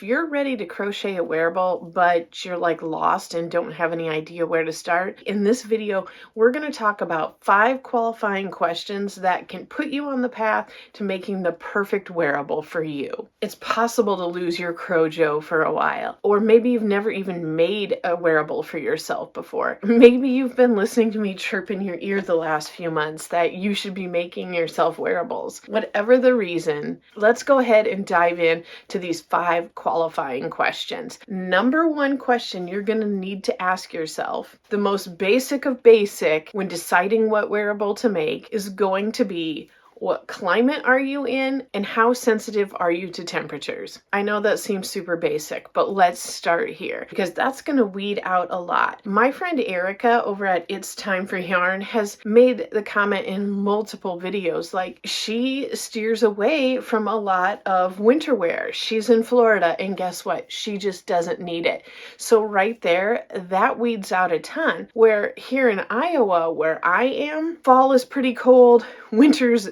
if you're ready to crochet a wearable, but you're like lost and don't have any idea where to start, in this video, we're going to talk about 5 qualifying questions that can put you on the path to making the perfect wearable for you. It's possible to lose your Crojo for a while, or maybe you've never even made a wearable for yourself before. Maybe you've been listening to me chirp in your ear the last few months that you should be making yourself wearables. Whatever the reason, let's go ahead and dive in to these 5 qualifying questions. Number 1 question you're going to need to ask yourself, the most basic of basic when deciding what wearable to make, is going to be, what climate are you in and how sensitive are you to temperatures? I know that seems super basic, but let's start here because that's going to weed out a lot. My friend Erica over at It's Time for Yarn has made the comment in multiple videos, like she steers away from a lot of winter wear. She's in Florida and guess what? She just doesn't need it. So right there, that weeds out a ton. Where here in Iowa, where I am, fall is pretty cold, winter's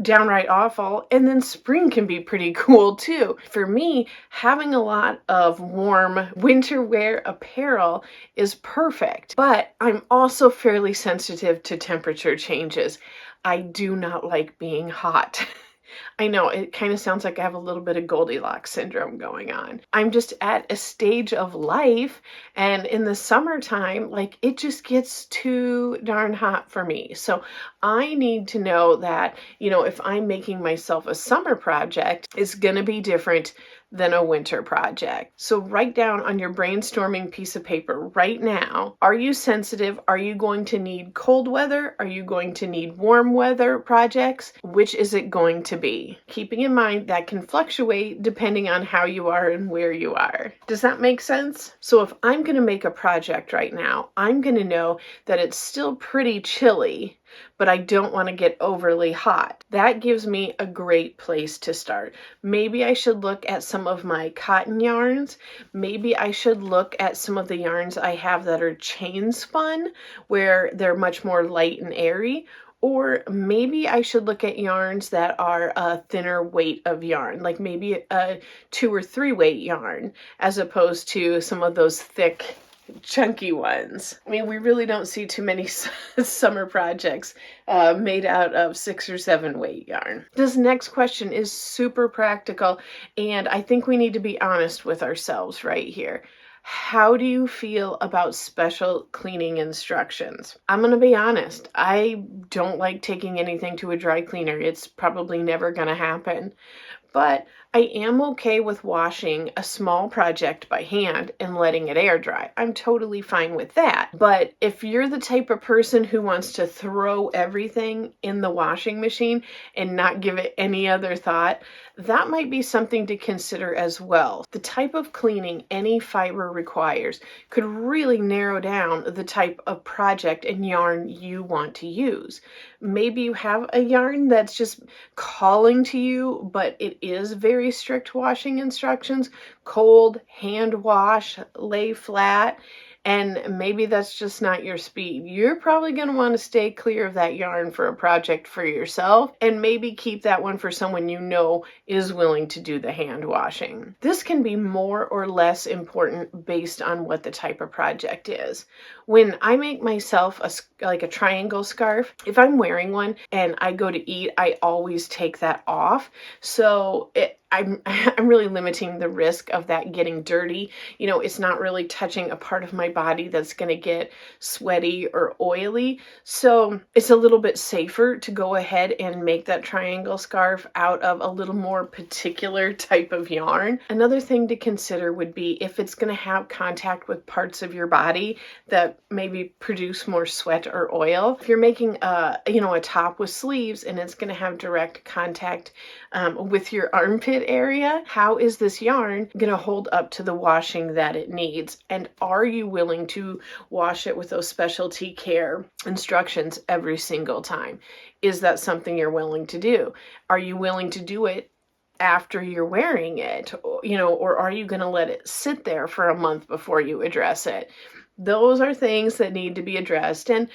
downright awful, and then spring can be pretty cool too. For me, having a lot of warm winter wear apparel is perfect, but I'm also fairly sensitive to temperature changes. I do not like being hot. I know, it kind of sounds like I have a little bit of Goldilocks syndrome going on. I'm just at a stage of life, and in the summertime, like, it just gets too darn hot for me. So I need to know that, if I'm making myself a summer project, it's going to be different than a winter project. So write down on your brainstorming piece of paper right now, are you sensitive? Are you going to need cold weather? Are you going to need warm weather projects? Which is it going to be? Keeping in mind that can fluctuate depending on how you are and where you are. Does that make sense? So if I'm going to make a project right now, I'm going to know that it's still pretty chilly, but I don't want to get overly hot. That gives me a great place to start. Maybe I should look at some of my cotton yarns. Maybe I should look at some of the yarns I have that are chain spun, where they're much more light and airy. Or maybe I should look at yarns that are a thinner weight of yarn, like maybe a 2 or 3 weight yarn, as opposed to some of those thick, chunky ones. I mean, we really don't see too many summer projects made out of 6 or 7 weight yarn. This next question is super practical, and I think we need to be honest with ourselves right here. How do you feel about special cleaning instructions? I'm going to be honest. I don't like taking anything to a dry cleaner. It's probably never going to happen. But I am okay with washing a small project by hand and letting it air dry. I'm totally fine with that. But if you're the type of person who wants to throw everything in the washing machine and not give it any other thought, that might be something to consider as well. The type of cleaning any fiber requires could really narrow down the type of project and yarn you want to use. Maybe you have a yarn that's just calling to you, but it is very strict washing instructions, cold, hand wash, lay flat, and maybe that's just not your speed. You're probably going to want to stay clear of that yarn for a project for yourself, and maybe keep that one for someone you know is willing to do the hand washing. This can be more or less important based on what the type of project is. When I make myself a triangle scarf, if I'm wearing one and I go to eat, I always take that off. So I'm really limiting the risk of that getting dirty. It's not really touching a part of my body that's going to get sweaty or oily. So it's a little bit safer to go ahead and make that triangle scarf out of a little more particular type of yarn. Another thing to consider would be if it's going to have contact with parts of your body that maybe produce more sweat or oil. If you're making a top with sleeves and it's going to have direct contact with your armpit area, how is this yarn going to hold up to the washing that it needs? And are you willing to wash it with those specialty care instructions every single time? Is that something you're willing to do? Are you willing to do it after you're wearing it? Or are you going to let it sit there for a month before you address it? Those are things that need to be addressed, and,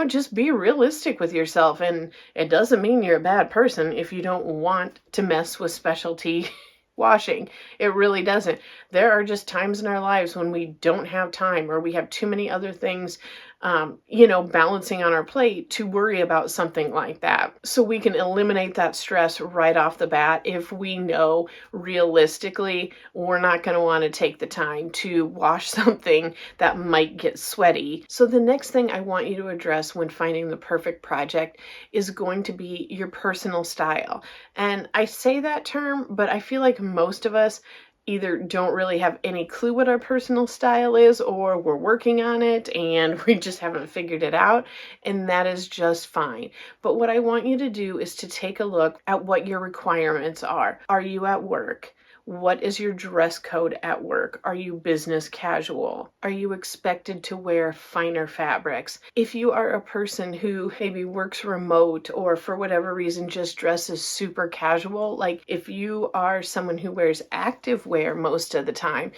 just be realistic with yourself. And it doesn't mean you're a bad person if you don't want to mess with specialty washing. It really doesn't. There are just times in our lives when we don't have time, or we have too many other things, balancing on our plate to worry about something like that. So we can eliminate that stress right off the bat if we know realistically we're not going to want to take the time to wash something that might get sweaty. So the next thing I want you to address when finding the perfect project is going to be your personal style. And I say that term, but I feel like most of us either don't really have any clue what our personal style is, or we're working on it and we just haven't figured it out, and that is just fine. But what I want you to do is to take a look at what your requirements are. Are you at work? What is your dress code at work? Are you business casual? Are you expected to wear finer fabrics? If you are a person who maybe works remote, or for whatever reason just dresses super casual, like if you are someone who wears active wear most of the time,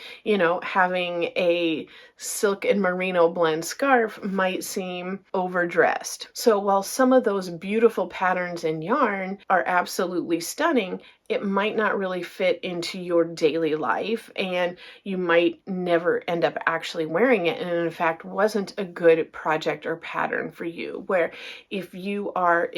having a silk and merino blend scarf might seem overdressed. So while some of those beautiful patterns in yarn are absolutely stunning, it might not really fit into your daily life, and you might never end up actually wearing it, and in fact wasn't a good project or pattern for you. Where if you are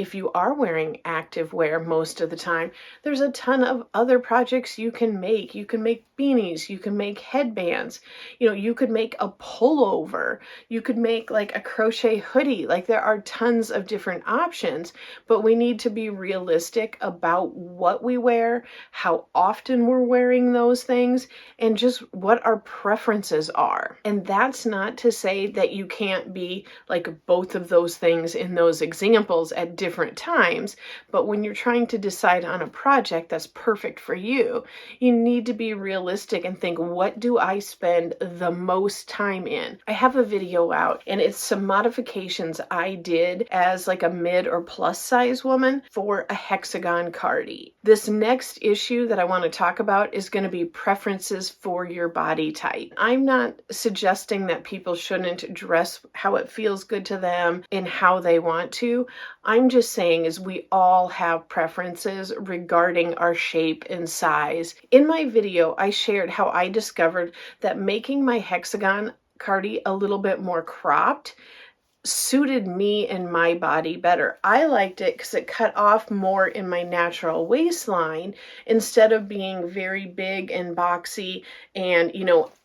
wearing active wear most of the time, there's a ton of other projects you can make. You can make beanies, you can make headbands, you could make a pullover, you could make like a crochet hoodie. Like, there are tons of different options, but we need to be realistic about what we wear, how often we're wearing those things, and just what our preferences are. And that's not to say that you can't be like both of those things in those examples at different times, but when you're trying to decide on a project that's perfect for you, you need to be realistic and think, what do I spend the most time in? I have a video out, and it's some modifications I did as like a mid or plus size woman for a hexagon cardie. This next issue that I want to talk about is going to be preferences for your body type. I'm not suggesting that people shouldn't dress how it feels good to them and how they want to. I'm just saying is we all have preferences regarding our shape and size. In my video, I shared how I discovered that making my hexagon cardie a little bit more cropped suited me and my body better. I liked it because it cut off more in my natural waistline instead of being very big and boxy and,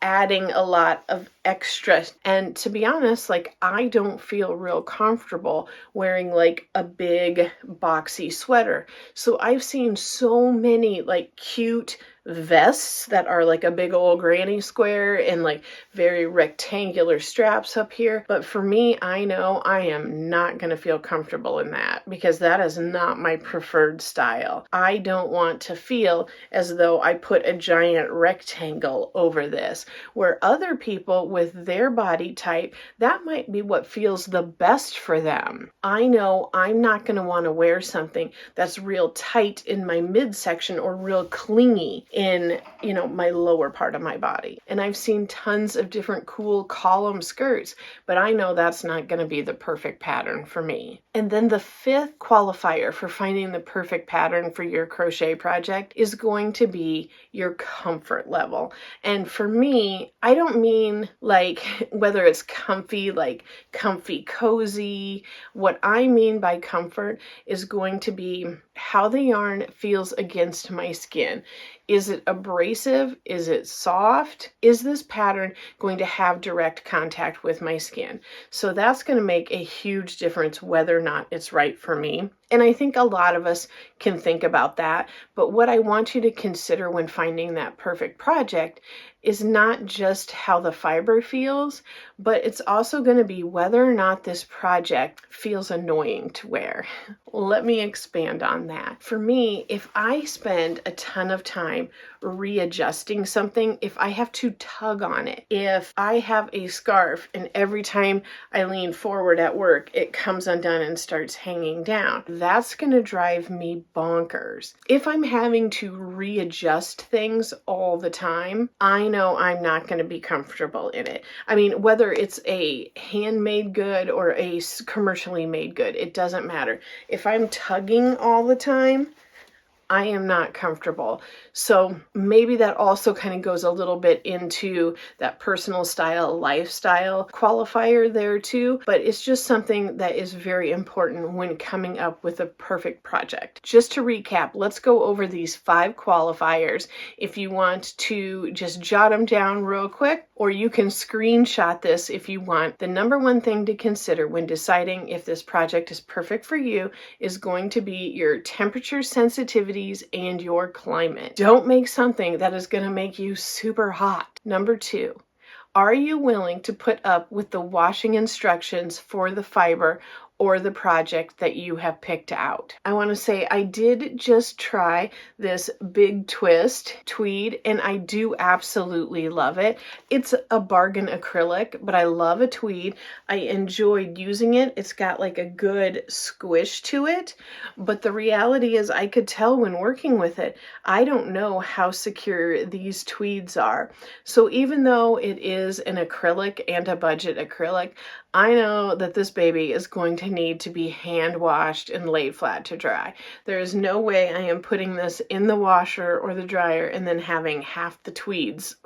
adding a lot of extra. And to be honest, like, I don't feel real comfortable wearing like a big boxy sweater. So I've seen so many like cute vests that are like a big old granny square and like very rectangular straps up here. But for me, I know I am not going to feel comfortable in that because that is not my preferred style. I don't want to feel as though I put a giant rectangle over this, where other people with their body type, that might be what feels the best for them. I know I'm not going to want to wear something that's real tight in my midsection or real clingy in, my lower part of my body. And I've seen tons of different cool column skirts, but I know that's not going to be the perfect pattern for me. And then the fifth qualifier for finding the perfect pattern for your crochet project is going to be your comfort level. And for me, I don't mean like whether it's comfy, like comfy cozy. What I mean by comfort is going to be how the yarn feels against my skin. Is it abrasive? Is it soft? Is this pattern going to have direct contact with my skin? So that's going to make a huge difference whether or not it's right for me. And I think a lot of us can think about that. But what I want you to consider when finding that perfect project is not just how the fiber feels, but it's also going to be whether or not this project feels annoying to wear. Let me expand on that. For me, if I spend a ton of time readjusting something, if I have to tug on it, if I have a scarf and every time I lean forward at work, it comes undone and starts hanging down, that's going to drive me bonkers. If I'm having to readjust things all the time, I know I'm not going to be comfortable in it. I mean, whether it's a handmade good or a commercially made good, it doesn't matter. If I'm tugging all the time, I am not comfortable. So maybe that also kind of goes a little bit into that personal style, lifestyle qualifier there too, but it's just something that is very important when coming up with a perfect project. Just to recap, let's go over these 5 qualifiers. If you want to just jot them down real quick, or you can screenshot this if you want. The number one thing to consider when deciding if this project is perfect for you is going to be your temperature sensitivities and your climate. Don't make something that is going to make you super hot. Number 2, are you willing to put up with the washing instructions for the fiber or the project that you have picked out? I want to say I did just try this big twist tweed and I do absolutely love it. It's a bargain acrylic, but I love a tweed. I enjoyed using it. It's got like a good squish to it, but the reality is I could tell when working with it, I don't know how secure these tweeds are. So even though it is an acrylic and a budget acrylic, I know that this baby is going to need to be hand washed and laid flat to dry. There is no way I am putting this in the washer or the dryer and then having half the tweeds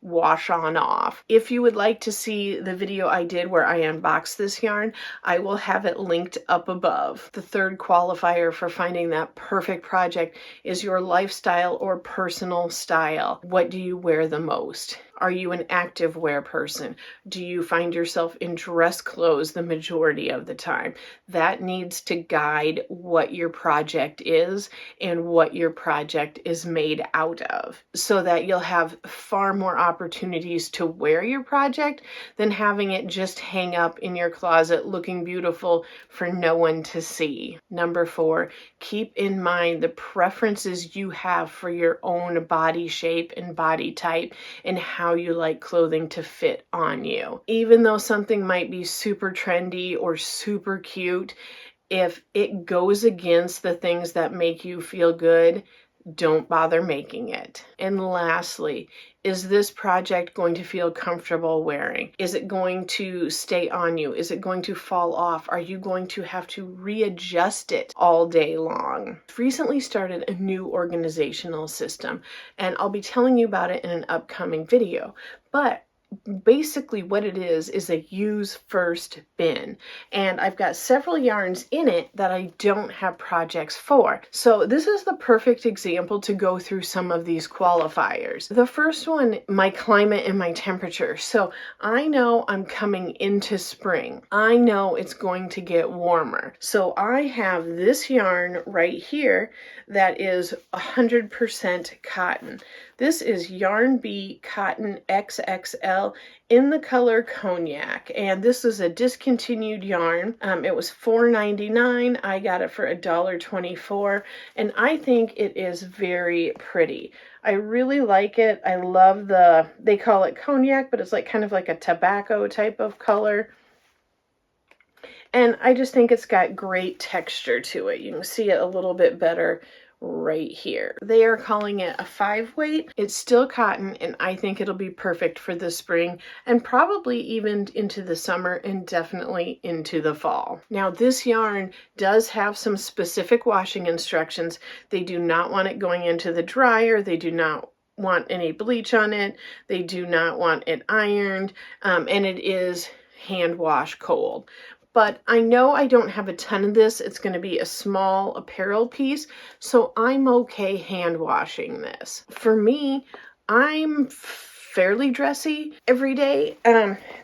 wash on off. If you would like to see the video I did where I unboxed this yarn, I will have it linked up above. The third qualifier for finding that perfect project is your lifestyle or personal style. What do you wear the most? Are you an active wear person? Do you find yourself in dress clothes the majority of the time? That needs to guide what your project is and what your project is made out of, so that you'll have far more opportunities to wear your project than having it just hang up in your closet looking beautiful for no one to see. Number 4, keep in mind the preferences you have for your own body shape and body type and how you like clothing to fit on you. Even though something might be super trendy or super cute, if it goes against the things that make you feel good, don't bother making it. And lastly, is this project going to feel comfortable wearing? Is it going to stay on you? Is it going to fall off? Are you going to have to readjust it all day long? I've recently started a new organizational system, and I'll be telling you about it in an upcoming video. But basically what it is a use first bin, and I've got several yarns in it that I don't have projects for. So this is the perfect example to go through some of these qualifiers. The first one, my climate and my temperature. So I know I'm coming into spring. I know it's going to get warmer. So I have this yarn right here that is 100% cotton. This is Yarn Bee Cotton XXL in the color Cognac, and this is a discontinued yarn. It was $4.99. I got it for $1.24, and I think it is very pretty. I really like it. I love they call it Cognac, but it's like kind of like a tobacco type of color. And I just think it's got great texture to it. You can see it a little bit better right here. They are calling it a 5-weight. It's still cotton, and I think it'll be perfect for the spring and probably even into the summer and definitely into the fall. Now, this yarn does have some specific washing instructions. They do not want it going into the dryer. They do not want any bleach on it. They do not want it ironed, and it is hand wash cold. But I know I don't have a ton of this. It's going to be a small apparel piece, so I'm okay hand washing this. For me, I'm fairly dressy every day.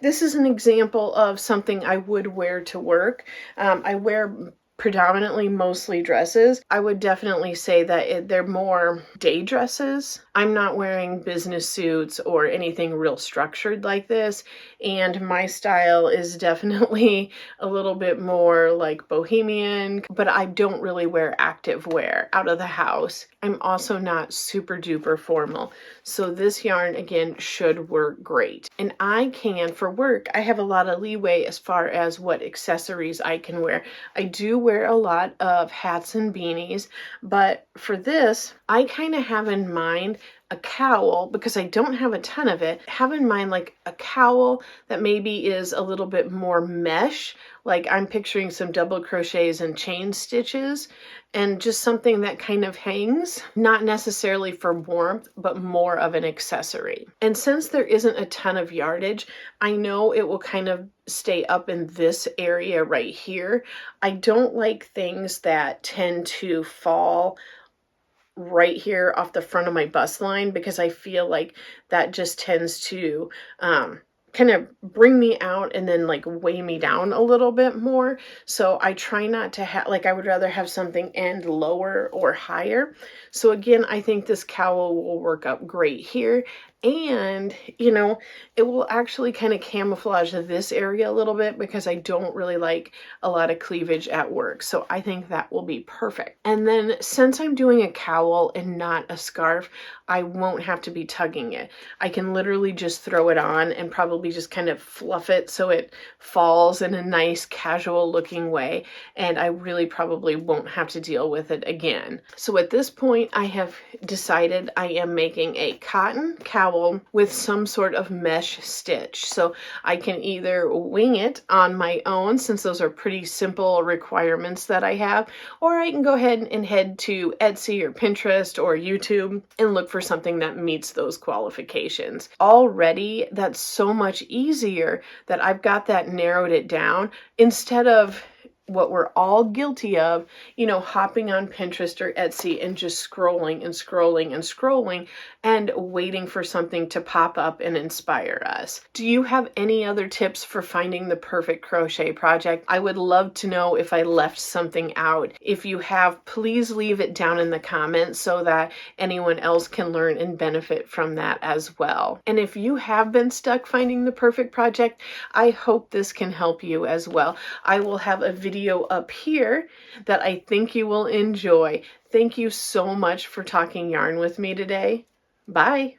This is an example of something I would wear to work. I wear predominantly mostly dresses. I would definitely say that they're more day dresses. I'm not wearing business suits or anything real structured like this, and my style is definitely a little bit more like bohemian, but I don't really wear active wear out of the house. I'm also not super duper formal, so this yarn again should work great. And I can, for work, I have a lot of leeway as far as what accessories I can wear. I do wear a lot of hats and beanies, but for this, I kind of have in mind a cowl, because I don't have a ton of it, have in mind like a cowl that maybe is a little bit more mesh. Like I'm picturing some double crochets and chain stitches, and just something that kind of hangs, not necessarily for warmth, but more of an accessory. And since there isn't a ton of yardage, I know it will kind of stay up in this area right here. I don't like things that tend to fall right here off the front of my bust line, because I feel like that just tends to kind of bring me out and then like weigh me down a little bit more. So I try not to have, like I would rather have something end lower or higher. So again, I think this cowl will work up great here. And, you know, it will actually kind of camouflage this area a little bit, because I don't really like a lot of cleavage at work. So I think that will be perfect. And then since I'm doing a cowl and not a scarf, I won't have to be tugging it. I can literally just throw it on and probably just kind of fluff it so it falls in a nice casual looking way. And I really probably won't have to deal with it again. So at this point, I have decided I am making a cotton cowl with some sort of mesh stitch. So I can either wing it on my own, since those are pretty simple requirements that I have, or I can go ahead and head to Etsy or Pinterest or YouTube and look for something that meets those qualifications. Already, that's so much easier that I've got that narrowed it down, instead of what we're all guilty of, you know, hopping on Pinterest or Etsy and just scrolling and scrolling and scrolling and waiting for something to pop up and inspire us. Do you have any other tips for finding the perfect crochet project? I would love to know if I left something out. If you have, please leave it down in the comments so that anyone else can learn and benefit from that as well. And if you have been stuck finding the perfect project, I hope this can help you as well. I will have a video up here that I think you will enjoy. Thank you so much for talking yarn with me today. Bye.